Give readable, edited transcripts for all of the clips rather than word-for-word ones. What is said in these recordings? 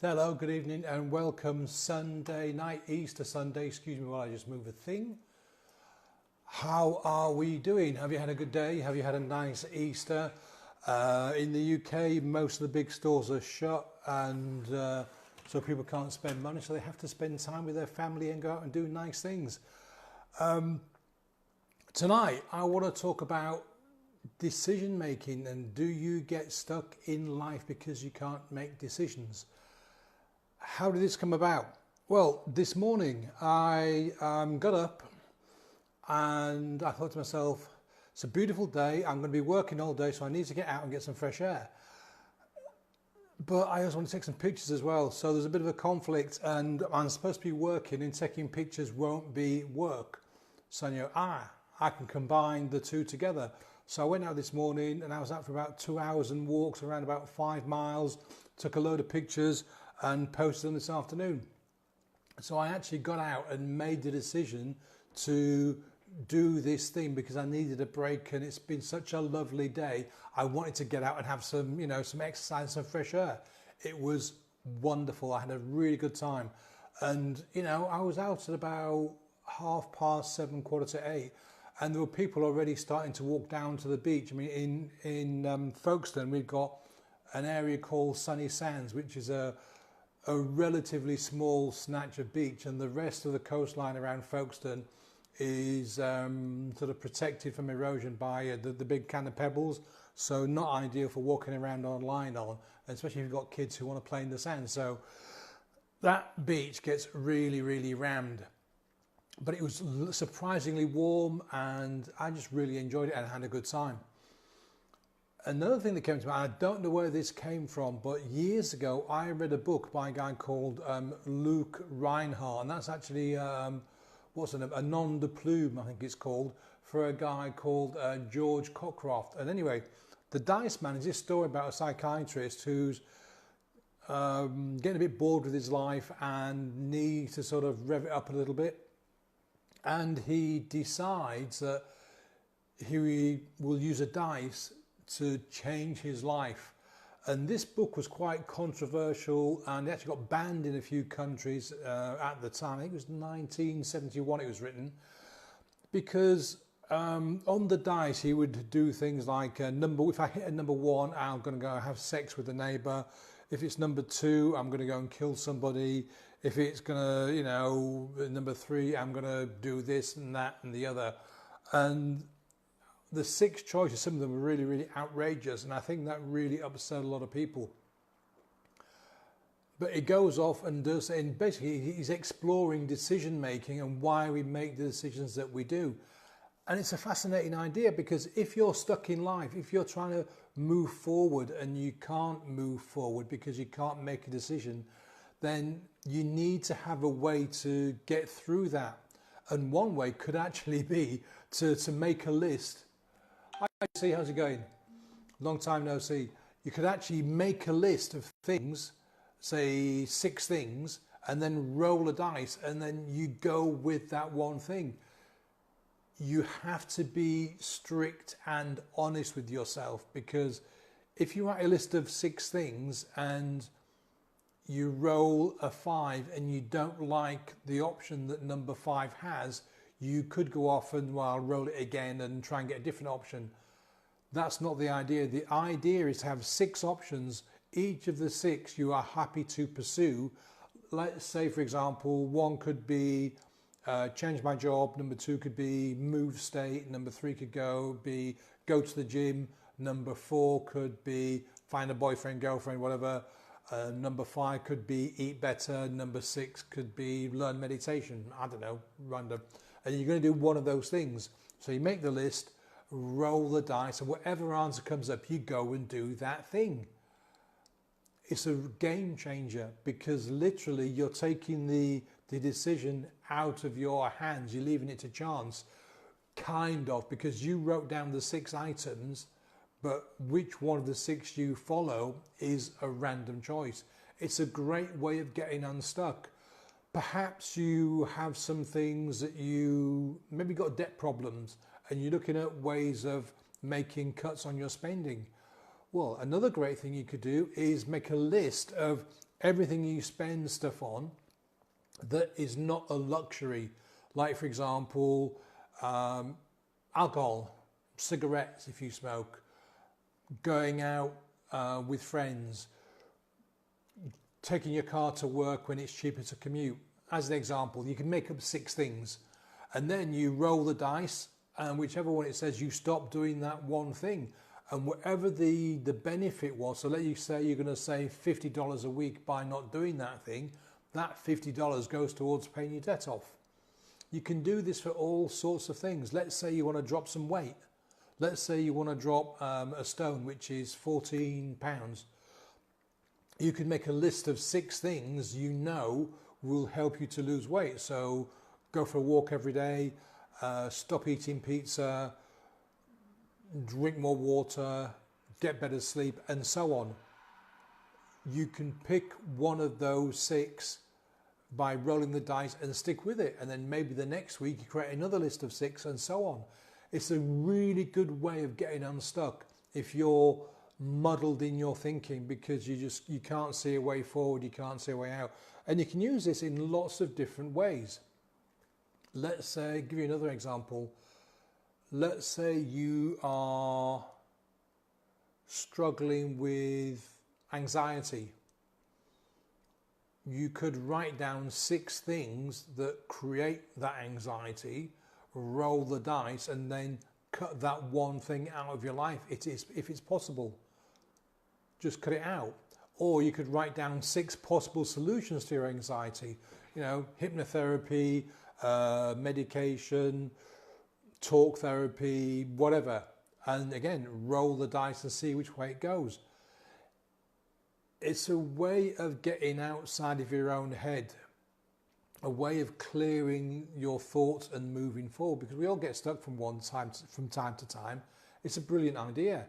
Hello, good evening and welcome Sunday night, Easter Sunday, excuse me while I just move a thing. How are we doing? Have you had a good day? Have you had a nice Easter? In the UK, most of the big stores are shut and so people can't spend money, so they have to spend time with their family and go out and do nice things. Tonight, I want to talk about decision making and do you get stuck in life because you can't make decisions? How did this come about? Well, this morning I got up and I thought to myself, it's a beautiful day, I'm going to be working all day, so I need to get out and get some fresh air. But I also want to take some pictures as well, so there's a bit of a conflict and I'm supposed to be working and taking pictures won't be work. So I can combine the two together. So I went out this morning and I was out for about 2 hours and walked around about 5 miles, took a load of pictures and posted them this afternoon. So I actually got out and made the decision to do this thing because I needed a break and it's been such a lovely day. I wanted to get out and have some, some exercise, some fresh air. It was wonderful. I had a really good time. And, I was out at about 7:30, 7:45, and there were people already starting to walk down to the beach. I mean, in Folkestone, we've got an area called Sunny Sands, which is a relatively small snatch of beach, and the rest of the coastline around Folkestone is sort of protected from erosion by the big kind of pebbles, so not ideal for walking around online on, especially if you've got kids who want to play in the sand. So that beach gets really, really rammed. But it was surprisingly warm and I just really enjoyed it and had a good time. Another thing that came to mind, I don't know where this came from, but years ago I read a book by a guy called Luke Reinhardt, and that's actually a nom de plume, I think it's called, for a guy called George Cockcroft. And anyway, the Diceman is this story about a psychiatrist who's getting a bit bored with his life and needs to sort of rev it up a little bit. And he decides that he will use a dice to change his life. And this book was quite controversial and it actually got banned in a few countries at the time. I think it was 1971 it was written, because on the dice he would do things like if I hit a number 1, I'm going to go have sex with the neighbour. If it's number 2, I'm going to go and kill somebody. If it's going to, number 3, I'm going to do this and that and the other. And the 6 choices, some of them were really, really outrageous, and I think that really upset a lot of people. But it goes off and does, and basically he's exploring decision making and why we make the decisions that we do. And it's a fascinating idea, because if you're stuck in life, if you're trying to move forward and you can't move forward because you can't make a decision, then you need to have a way to get through that. And one way could actually be to make a list. Hi, see, how's it going? Long time no see. You could actually make a list of things, say 6 things, and then roll a dice, and then you go with that one thing. You have to be strict and honest with yourself, because if you write a list of 6 things and you roll a 5 and you don't like the option that number 5 has, you could go off and roll it again and try and get a different option. That's not the idea. The idea is to have 6 options. Each of the 6 you are happy to pursue. Let's say, for example, 1 could be change my job, number 2 could be move state, number 3 could be go to the gym, number 4 could be find a boyfriend, girlfriend, whatever. Number 5 could be eat better, number 6 could be learn meditation, I don't know, random. And you're going to do one of those things. So you make the list, roll the dice, and whatever answer comes up, you go and do that thing. It's a game changer, because literally you're taking the decision out of your hands. You're leaving it to chance, kind of, because you wrote down the 6 items, but which one of the 6 you follow is a random choice. It's a great way of getting unstuck. Perhaps you have some things that you maybe got debt problems and you're looking at ways of making cuts on your spending. Well, another great thing you could do is make a list of everything you spend stuff on that is not a luxury, like for example, alcohol, cigarettes if you smoke, going out with friends, taking your car to work when it's cheaper to commute. As an example, you can make up 6 things and then you roll the dice, and whichever one it says, you stop doing that one thing. And whatever the benefit was, so let you say you're going to save $50 a week by not doing that thing, that $50 goes towards paying your debt off. You can do this for all sorts of things. Let's say you want to drop some weight. Let's say you want to drop a stone, which is 14 pounds. You can make a list of 6 things you know will help you to lose weight. So go for a walk every day, stop eating pizza, drink more water, get better sleep, and so on. You can pick one of those 6 by rolling the dice and stick with it. And then maybe the next week you create another list of 6 and so on. It's a really good way of getting unstuck if you're muddled in your thinking because you can't see a way forward, you can't see a way out. And you can use this in lots of different ways. Let's say, give you another example. Let's say you are struggling with anxiety. You could write down 6 things that create that anxiety, roll the dice, and then cut that one thing out of your life. If it's possible, just cut it out. Or you could write down 6 possible solutions to your anxiety. You know, hypnotherapy, medication, talk therapy, whatever. And again, roll the dice and see which way it goes. It's a way of getting outside of your own head, a way of clearing your thoughts and moving forward, because we all get stuck from time to time. It's a brilliant idea.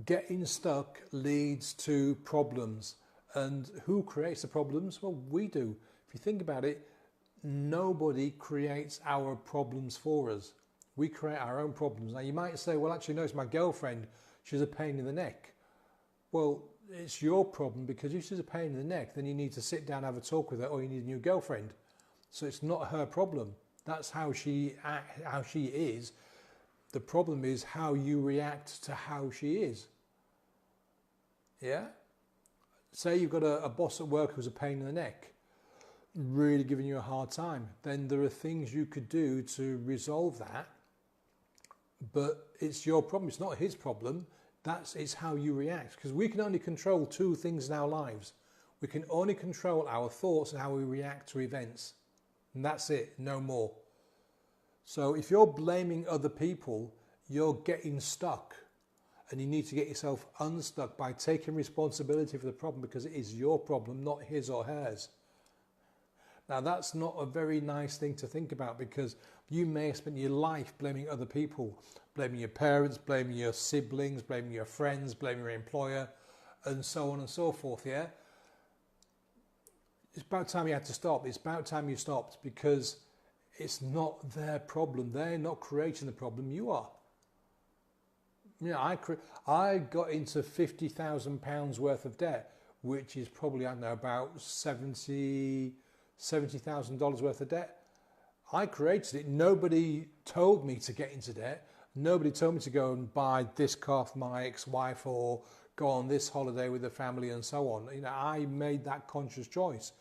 Getting stuck leads to problems. And who creates the problems? Well, we do. If you think about it, nobody creates our problems for us. We create our own problems. Now you might say, well, actually, no, it's my girlfriend. She's a pain in the neck. Well, it's your problem, because if she's a pain in the neck, then you need to sit down and have a talk with her, or you need a new girlfriend. So it's not her problem. That's how she is. The problem is how you react to how she is. Yeah? Say you've got a boss at work who's a pain in the neck, really giving you a hard time. Then there are things you could do to resolve that, but it's your problem. It's not his problem. It's how you react, because we can only control 2 things in our lives. We can only control our thoughts and how we react to events. And that's it, no more. So if you're blaming other people, you're getting stuck. And you need to get yourself unstuck by taking responsibility for the problem, because it is your problem, not his or hers. Now that's not a very nice thing to think about, because you may have spent your life blaming other people, blaming your parents, blaming your siblings, blaming your friends, blaming your employer, and so on and so forth, yeah? It's about time you had to stop. It's about time you stopped, because it's not their problem. They're not creating the problem, you are. You know, I got into £50,000 worth of debt, which is probably, I don't know, about $70,000 worth of debt. I created it. Nobody told me to get into debt. Nobody told me to go and buy this car for my ex-wife or go on this holiday with the family and so on. You know, I made that conscious choice.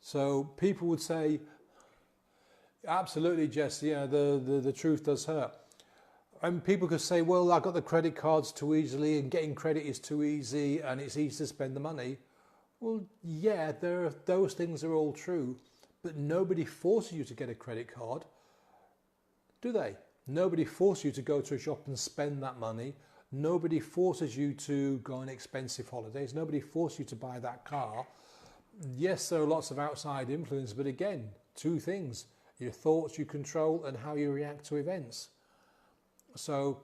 So people would say, absolutely, Jess, yeah, the truth does hurt. And people could say, well, I got the credit cards too easily and getting credit is too easy and it's easy to spend the money. Well, yeah, those things are all true, but nobody forces you to get a credit card, do they? Nobody forces you to go to a shop and spend that money. Nobody forces you to go on expensive holidays. Nobody forces you to buy that car. Yes, there are lots of outside influence, but again, 2 things: your thoughts you control and how you react to events. So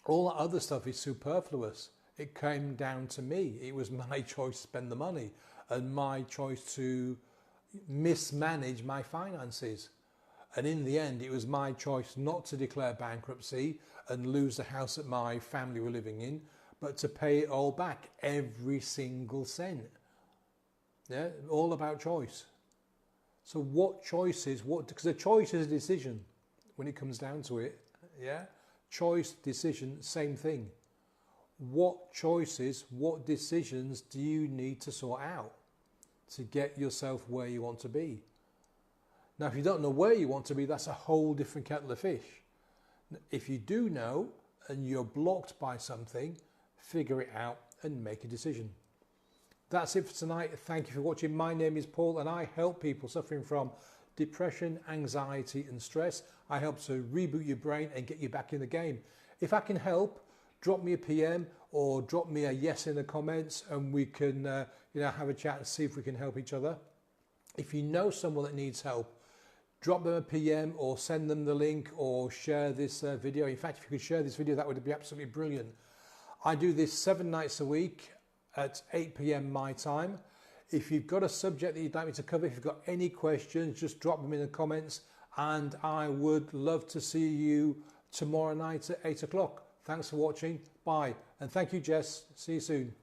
all that other stuff is superfluous. It came down to me. It was my choice to spend the money and my choice to mismanage my finances. And in the end, it was my choice not to declare bankruptcy and lose the house that my family were living in, but to pay it all back, every single cent. Yeah, all about choice. So what choices, because a choice is a decision when it comes down to it. Yeah, choice, decision, same thing. What choices, what decisions do you need to sort out to get yourself where you want to be? Now, if you don't know where you want to be, that's a whole different kettle of fish. If you do know and you're blocked by something, figure it out and make a decision. That's it for tonight. Thank you for watching. My name is Paul and I help people suffering from depression, anxiety and stress. I help to reboot your brain and get you back in the game. If I can help, drop me a PM or drop me a yes in the comments and we can have a chat and see if we can help each other. If you know someone that needs help, drop them a PM or send them the link or share this video. In fact, if you could share this video, that would be absolutely brilliant. I do this 7 nights a week at 8 PM my time. If you've got a subject that you'd like me to cover, if you've got any questions, just drop them in the comments and I would love to see you tomorrow night at 8 o'clock. Thanks for watching. Bye. And thank you, Jess. See you soon.